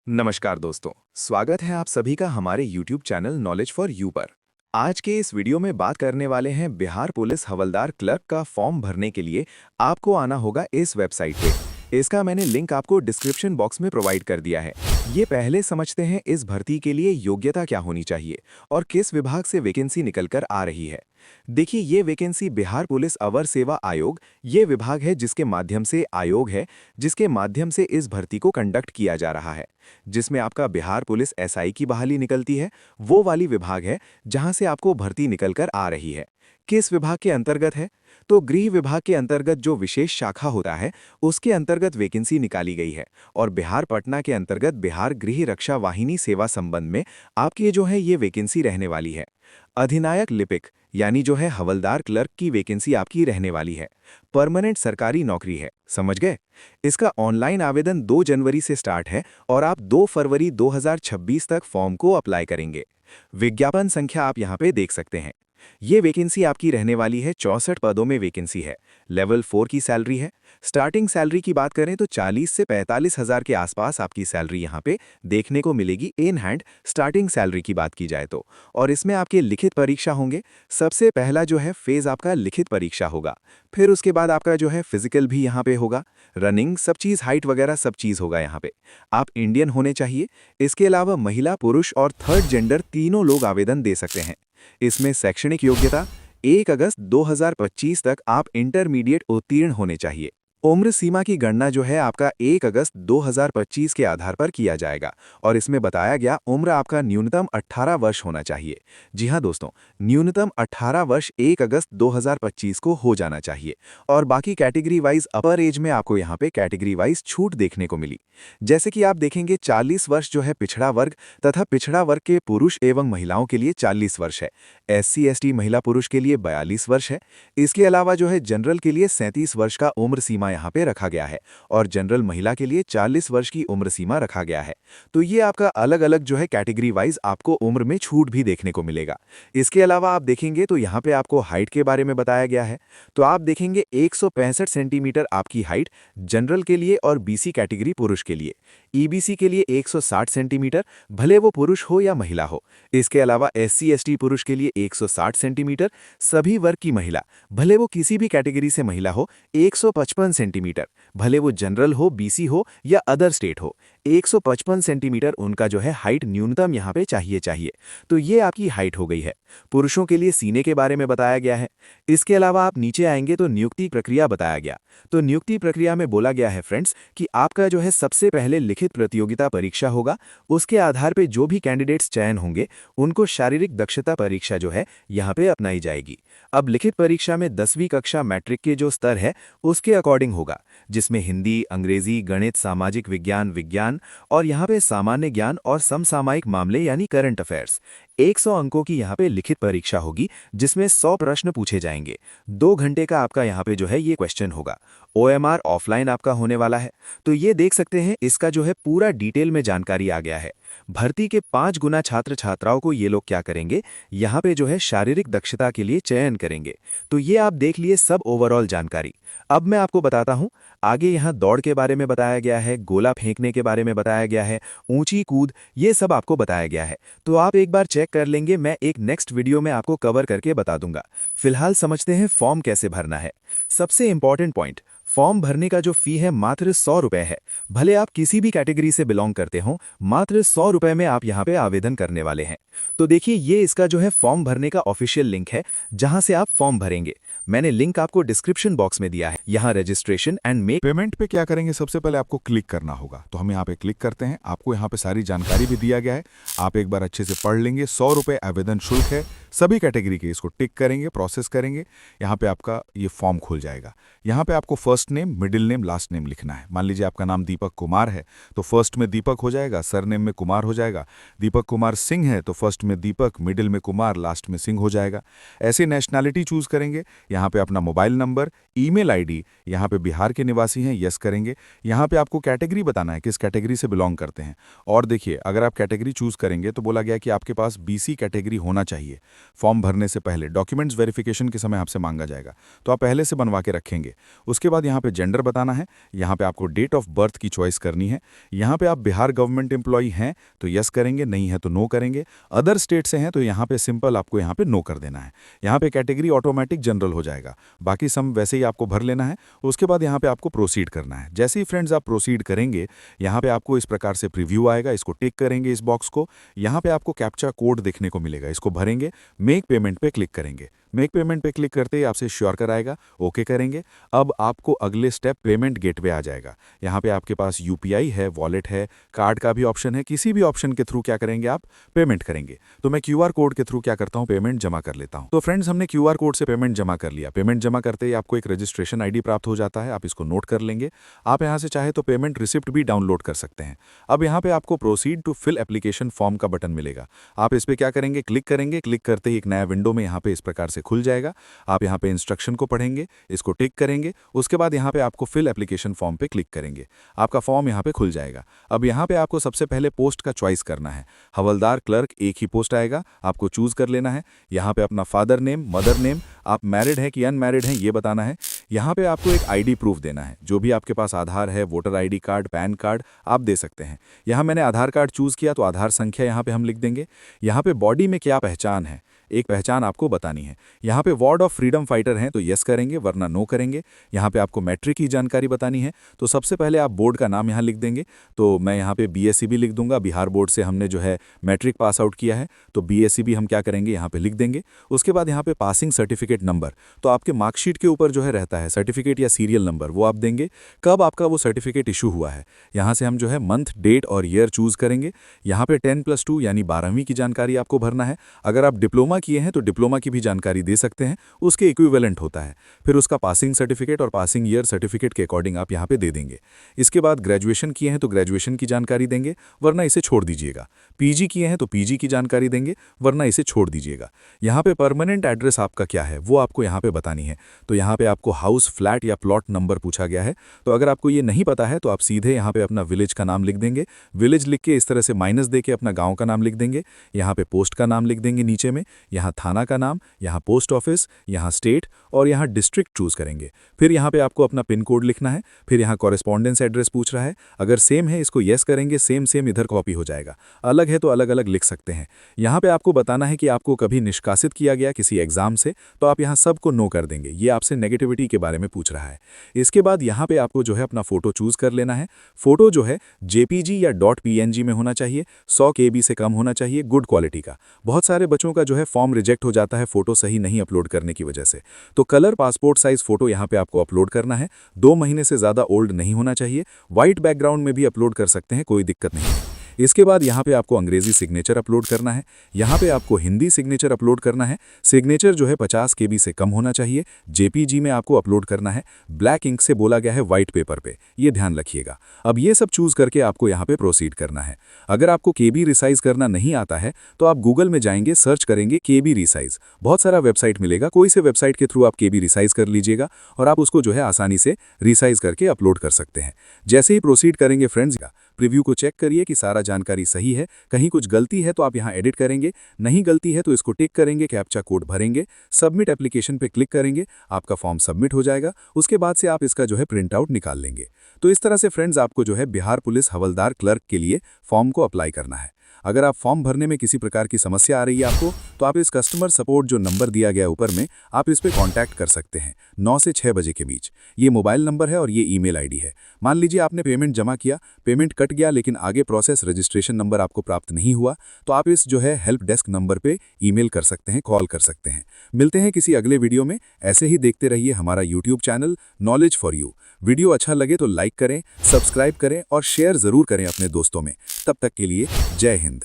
नमस्कार दोस्तों, स्वागत है आप सभी का हमारे YouTube channel knowledge for you पर। आज के इस वीडियो में बात करने वाले हैं बिहार पुलिस हवलदार क्लर्क का फॉर्म भरने के लिए आपको आना होगा इस वेबसाइट पे। इसका मैंने लिंक आपको डिस्क्रिप्शन बॉक्स में प्रोवाइड कर दिया है। ये पहले समझते हैं इस भर्ती के लिए योग्यता क्या होनी चाहिए और किस विभाग से वैकेंसी निकलकर आ रही है। देखिए, ये वैकेंसी बिहार पुलिस अवर सेवा आयोग ये विभाग है जिसके माध्यम से आयोग है जिसके माध्यम से इस भर्ती को कंडक्ट किया जा रहा है, जिसमें आपका बिहार पुलिस एसआई की बहाली निकलती है। वो वाली विभाग है जहां से आपको भर्ती निकलकर आ रही है। किस विभाग के अंतर्गत है? तो गृह विभाग के अंतर्गत जो विशेष शाखा होता है उसके अंतर्गत वैकेंसी निकाली गई है और बिहार पटना के अंतर्गत बिहार गृह रक्षा वाहिनी सेवा संबंध में आपकी जो है ये वैकेंसी रहने वाली है। अधिनायक लिपिक यानी जो है हवलदार क्लर्क की वैकेंसी आपकी रहने वाली है। परमानेंट सरकारी नौकरी है, समझ गए? इसका ऑनलाइन आवेदन 2 जनवरी से स्टार्ट है और आप 2 फरवरी 2026 तक फॉर्म को अप्लाई करेंगे। विज्ञापन संख्या आप यहाँ पे देख सकते हैं। ये वैकेंसी आपकी रहने वाली है, 64 पदों में वैकेंसी है। लेवल 4 की सैलरी है। स्टार्टिंग सैलरी की बात करें तो 40 से 45 हज़ार के आसपास आपकी सैलरी यहाँ पे देखने को मिलेगी इन हैंड, स्टार्टिंग सैलरी की बात की जाए तो। और इसमें आपके लिखित परीक्षा होंगे। सबसे पहला जो है फेज आपका लिखित परीक्षा होगा, फिर उसके बाद आपका जो है फिजिकल भी यहाँ पे होगा, रनिंग सब चीज़, हाइट वगैरह सब चीज़ होगा यहाँ पे। आप इंडियन होने चाहिए। इसके अलावा महिला, पुरुष और थर्ड जेंडर तीनों लोग आवेदन दे सकते हैं। इसमें शैक्षणिक योग्यता 1 अगस्त 2025 तक आप इंटरमीडिएट उत्तीर्ण होने चाहिए। उम्र सीमा की गणना जो है आपका 1 अगस्त 2025 के आधार पर किया जाएगा और इसमें बताया गया उम्र आपका न्यूनतम 18 वर्ष होना चाहिए। जी हां दोस्तों, न्यूनतम 18 वर्ष 1 अगस्त 2025 को हो जाना चाहिए। और बाकी कैटेगरी वाइज अपर एज में आपको यहाँ पे कैटेगरी वाइज छूट देखने को मिली। जैसे कि आप देखेंगे 40 वर्ष जो है पिछड़ा वर्ग तथा पिछड़ा वर्ग के पुरुष एवं महिलाओं के लिए 40 वर्ष है। SC ST महिला पुरुष के लिए 42 वर्ष है। इसके अलावा जो है जनरल के लिए 37 वर्ष का उम्र सीमा यहाँ पे रखा गया है और जनरल महिला के लिए 40 वर्ष की उम्र सीमा रखा गया है। तो ये आपका अलग अलग जो है कैटेगरी वाइज आपको उम्र में छूट भी देखने को मिलेगा। इसके अलावा आप देखेंगे तो यहाँ पे आपको हाइट के बारे में बताया गया है। तो आप देखेंगे 165 सेंटीमीटर आपकी हाइट जनरल के लिए और BC कैटेगरी पुरुष के लिए। EBC के लिए 160 सेंटीमीटर, भले वो पुरुष हो या महिला हो। इसके अलावा SC ST पुरुष के लिए 160 सेंटीमीटर, सभी वर्ग की महिला, भले वो किसी भी कैटेगरी से महिला हो, 155 सेंटीमीटर, भले वो जनरल हो, BC हो या अदर स्टेट हो, 155 सेंटीमीटर उनका जो है हाइट न्यूनतम यहाँ पे चाहिए। तो ये आपकी हाइट हो गई है। पुरुषों के लिए सीने के बारे में बताया गया है। इसके अलावा आप नीचे आएंगे तो नियुक्ति प्रक्रिया बताया गया। तो नियुक्ति प्रक्रिया में बोला गया है फ्रेंड्स कि आपका जो है सबसे पहले लिखित प्रतियोगिता परीक्षा होगा। उसके आधार पे जो भी कैंडिडेट्स चयन होंगे उनको शारीरिक दक्षता परीक्षा जो है यहाँ पे अपनाई जाएगी। अब लिखित परीक्षा में 10वीं कक्षा मैट्रिक के जो स्तर है उसके अकॉर्डिंग होगा, जिसमें हिंदी, अंग्रेजी, गणित, सामाजिक विज्ञान और यहाँ पे सामान्य ज्ञान और समसामयिक मामले यानी करंट अफेयर्स। 100 अंकों की यहाँ पे लिखित परीक्षा होगी जिसमें 100 प्रश्न पूछे जाएंगे। 2 घंटे का आपका यहाँ पे जो है ये क्वेश्चन होगा। OMR ऑफलाइन आपका होने वाला है। तो ये देख सकते हैं, इसका जो है पूरा डिटेल में जानकारी आ गया है। भर्ती के 5 गुना छात्र छात्राओं को ये लोग क्या करेंगे, यहाँ पे जो है शारीरिक दक्षता के लिए चयन करेंगे। तो ये आप देख लिए सब ओवरऑल जानकारी। अब मैं आपको बताता हूँ आगे। यहाँ दौड़ के बारे में बताया गया है, गोला फेंकने के बारे में बताया गया है, ऊंची कूद, ये सब आपको बताया गया है। तो आप एक बार चेक कर लेंगे, मैं एक नेक्स्ट वीडियो में आपको कवर करके बता दूंगा। फिलहाल समझते हैं फॉर्म कैसे भरना है। सबसे इंपॉर्टेंट पॉइंट, फॉर्म भरने का जो फी है मात्र 100 रुपए है। भले आप किसी भी कैटेगरी से बिलोंग करते हो, मात्र 100 रुपए में आप यहाँ पे आवेदन करने वाले हैं। तो देखिए, ये इसका जो है फॉर्म भरने का ऑफिशियल लिंक है जहां से आप फॉर्म भरेंगे। मैंने लिंक आपको डिस्क्रिप्शन बॉक्स में दिया है। यहाँ रजिस्ट्रेशन एंड मेक पेमेंट पे क्या करेंगे, सबसे पहले आपको क्लिक करना होगा। तो हम यहाँ पे क्लिक करते हैं। आपको यहाँ पे सारी जानकारी भी दिया गया है, आप एक बार अच्छे से पढ़ लेंगे। 100 रुपये आवेदन शुल्क है सभी कैटेगरी के। इसको टिक करेंगे, प्रोसेस करेंगे, यहाँ पे आपका ये फॉर्म खुल जाएगा। यहाँ पे आपको first name, middle name, last name लिखना है। मान लीजिए आपका नाम दीपक कुमार है तो फर्स्ट में दीपक हो जाएगा, सरनेम में कुमार हो जाएगा। दीपक कुमार सिंह है तो फर्स्ट में दीपक, मिडिल में कुमार, लास्ट में सिंह हो जाएगा। ऐसे नेशनैलिटी चूज करेंगे। यहाँ पे अपना मोबाइल नंबर, ईमेल आईडी, यहाँ पे बिहार के निवासी हैं, यस करेंगे। यहाँ पे आपको कैटेगरी बताना है, किस कैटेगरी से बिलोंग करते हैं। और देखिए, अगर आप कैटेगरी चूज करेंगे तो बोला गया कि आपके पास बीसी कैटेगरी होना चाहिए। फॉर्म भरने से पहले डॉक्यूमेंट्स वेरिफिकेशन के समय आपसे मांगा जाएगा, तो आप पहले से बनवा के रखेंगे। उसके बाद यहाँ पे जेंडर बताना है, यहाँ पे आपको डेट ऑफ बर्थ की चॉइस करनी है। यहाँ पे आप बिहार गवर्नमेंट एम्प्लॉई हैं तो यस करेंगे, नहीं है तो नो करेंगे। अदर स्टेट से हैं तो यहाँ पे सिंपल आपको यहाँ पे नो कर देना है। यहाँ पे कैटेगरी ऑटोमेटिक जनरल हो जाएगा, बाकी सम वैसे ही आपको भर लेना है। उसके बाद यहाँ पे आपको प्रोसीड करना है। जैसे ही फ्रेंड्स आप प्रोसीड करेंगे, यहाँ पे आपको इस प्रकार से प्रीव्यू आएगा, इसको टिक करेंगे इस बॉक्स को। यहाँ पे आपको कैप्चा कोड देखने को मिलेगा, इसको भरेंगे, मेक पेमेंट पे क्लिक करेंगे। मेक पेमेंट पे क्लिक करते ही आपसे श्योर कराएगा, ओके करेंगे। अब आपको अगले स्टेप पेमेंट गेटवे आ जाएगा। यहाँ पे आपके पास यूपीआई है, वॉलेट है, कार्ड का भी ऑप्शन है। किसी भी ऑप्शन के थ्रू क्या करेंगे, आप पेमेंट करेंगे। तो मैं क्यूआर कोड के थ्रू क्या करता हूँ, पेमेंट जमा कर लेता हूँ। तो फ्रेंड्स, हमने क्यूआर कोड से पेमेंट जमा कर लिया। पेमेंट जमा करते ही आपको एक रजिस्ट्रेशन आईडी प्राप्त हो जाता है, आप इसको नोट कर लेंगे। आप यहाँ से चाहे तो पेमेंट रिसिप्ट भी डाउनलोड कर सकते हैं। अब यहाँ पे आपको proceed to fill application form का बटन मिलेगा। आप इस पर क्या करेंगे, क्लिक करेंगे। क्लिक करते ही एक नया विंडो में यहाँ पे इस प्रकार से खुल जाएगा। आप यहाँ पे इंस्ट्रक्शन को पढ़ेंगे, इसको टिक करेंगे। उसके बाद यहाँ पे आपको फिल एप्लीकेशन फॉर्म पे क्लिक करेंगे, आपका फॉर्म यहाँ पे खुल जाएगा। अब यहाँ पे आपको सबसे पहले पोस्ट का चॉइस करना है। हवलदार क्लर्क एक ही पोस्ट आएगा, आपको चूज कर लेना है। यहाँ पे अपना फादर नेम, मदर नेम, आप मैरिड हैं कि अनमैरिड हैं ये बताना है। यहाँ पे आपको एक आईडी प्रूफ देना है, जो भी आपके पास आधार है, voter ID card, pan card आप दे सकते हैं। यहाँ मैंने आधार कार्ड चूज किया तो आधार संख्या यहाँ पे हम लिख देंगे। यहाँ पे बॉडी में क्या पहचान है, एक पहचान आपको बतानी है। यहाँ पे वार्ड ऑफ फ्रीडम फाइटर हैं तो यस करेंगे, वरना नो करेंगे। यहाँ पे आपको मैट्रिक की जानकारी बतानी है, तो सबसे पहले आप बोर्ड का नाम यहाँ लिख देंगे। तो मैं यहाँ पे बीएससीबी लिख दूंगा, बिहार बोर्ड से हमने जो है मैट्रिक पास आउट किया है, तो बीएससीबी हम क्या करेंगे यहाँ पे लिख देंगे। उसके बाद यहाँ पे पासिंग सर्टिफिकेट नंबर, तो आपके मार्कशीट के ऊपर जो है रहता है सर्टिफिकेट या सीरियल नंबर, वो आप देंगे। कब आपका वो सर्टिफिकेट इशू हुआ है, यहाँ से हम जो है मंथ, डेट और ईयर चूज करेंगे। यहाँ पे 10+2 यानी 12वीं की जानकारी आपको भरना है। अगर आप डिप्लोमा किए हैं तो डिप्लोमा की भी जानकारी दे सकते हैं, उसके इक्विवेलेंट होता है। फिर उसका पासिंग सर्टिफिकेट और पासिंग ईयर सर्टिफिकेट के अकॉर्डिंग आप यहाँ पे दे देंगे। इसके बाद ग्रेजुएशन किए हैं तो ग्रेजुएशन की जानकारी देंगे, वरना इसे छोड़ दीजिएगा। पीजी किए हैं तो पीजी की जानकारी देंगे, वरना इसे छोड़ दीजिएगा। यहाँ पे परमानेंट एड्रेस आपका क्या है वो आपको यहाँ पे बतानी है। तो यहाँ पे आपको हाउस, फ्लैट या प्लॉट नंबर पूछा गया है। तो अगर आपको ये नहीं पता है तो आप सीधे यहाँ पे अपना विलेज का नाम लिख देंगे। विलेज लिख के इस तरह से माइनस दे के अपना गाँव का नाम लिख देंगे। यहाँ पे पोस्ट का नाम लिख देंगे नीचे में, यहाँ थाना का नाम, यहाँ पोस्ट ऑफिस, यहाँ स्टेट और यहाँ डिस्ट्रिक्ट चूज करेंगे। फिर यहाँ पे आपको अपना पिन कोड लिखना है। फिर यहाँ कॉरेस्पॉन्डेंस एड्रेस पूछ रहा है, अगर सेम है इसको यस करेंगे, सेम सेम इधर कॉपी हो जाएगा, अलग है तो अलग अलग लिख सकते हैं। यहाँ पे आपको बताना है कि आपको कभी निष्कासित किया गया किसी एग्जाम से, तो आप यहाँ सबको नो कर देंगे। ये आपसे नेगेटिविटी के बारे में पूछ रहा है। इसके बाद यहाँ पे आपको जो है अपना फोटो चूज कर लेना है। फोटो जो है जेपीजी या .png में होना चाहिए, 100 KB से कम होना चाहिए, गुड क्वालिटी का। बहुत सारे बच्चों का जो है फॉर्म रिजेक्ट हो जाता है फोटो सही नहीं अपलोड करने की वजह से। तो कलर पासपोर्ट साइज फोटो यहाँ पे आपको अपलोड करना है। 2 महीने से ज़्यादा ओल्ड नहीं होना चाहिए। व्हाइट बैकग्राउंड में भी अपलोड कर सकते हैं, कोई दिक्कत नहीं है। इसके बाद यहाँ पे आपको अंग्रेजी सिग्नेचर अपलोड करना है। यहाँ पे आपको हिंदी सिग्नेचर अपलोड करना है। सिग्नेचर जो है 50 KB से कम होना चाहिए। जेपीजी में आपको अपलोड करना है। ब्लैक इंक से बोला गया है, व्हाइट पेपर पे, ये ध्यान रखिएगा। अब ये सब चूज करके आपको यहाँ पे प्रोसीड करना है। अगर आपको KB रिसाइज करना नहीं आता है तो आप गूगल में जाएंगे, सर्च करेंगे KB रिसाइज, बहुत सारा वेबसाइट मिलेगा। कोई से वेबसाइट के थ्रू आप KB रिसाइज कर लीजिएगा और आप उसको जो है आसानी से रिसाइज करके अपलोड कर सकते हैं। जैसे ही प्रोसीड करेंगे फ्रेंड्स, प्रीव्यू को चेक करिए कि सारा जानकारी सही है। कहीं कुछ गलती है तो आप यहाँ एडिट करेंगे, नहीं गलती है तो इसको टिक करेंगे, कैप्चा कोड भरेंगे, सबमिट एप्लीकेशन पे क्लिक करेंगे, आपका फॉर्म सबमिट हो जाएगा। उसके बाद से आप इसका जो है प्रिंट आउट निकाल लेंगे। तो इस तरह से फ्रेंड्स आपको जो है बिहार पुलिस हवलदार क्लर्क के लिए फॉर्म को अप्लाई करना है। अगर आप फॉर्म भरने में किसी प्रकार की समस्या आ रही है आपको, तो आप इस कस्टमर सपोर्ट जो नंबर दिया गया ऊपर में, आप इस पे कांटेक्ट कर सकते हैं 9 से 6 बजे के बीच। ये मोबाइल नंबर है और ये ईमेल आईडी है। मान लीजिए आपने पेमेंट जमा किया, पेमेंट कट गया, लेकिन आगे प्रोसेस रजिस्ट्रेशन नंबर आपको प्राप्त नहीं हुआ, तो आप इस जो है हेल्प डेस्क नंबर पे ईमेल कर सकते हैं, कॉल कर सकते हैं। मिलते हैं किसी अगले वीडियो में। ऐसे ही देखते रहिए हमारा YouTube channel knowledge for you. Video अच्छा लगे तो लाइक करें, सब्सक्राइब करें और शेयर जरूर करें अपने दोस्तों में। तब तक के लिए जय हिंद।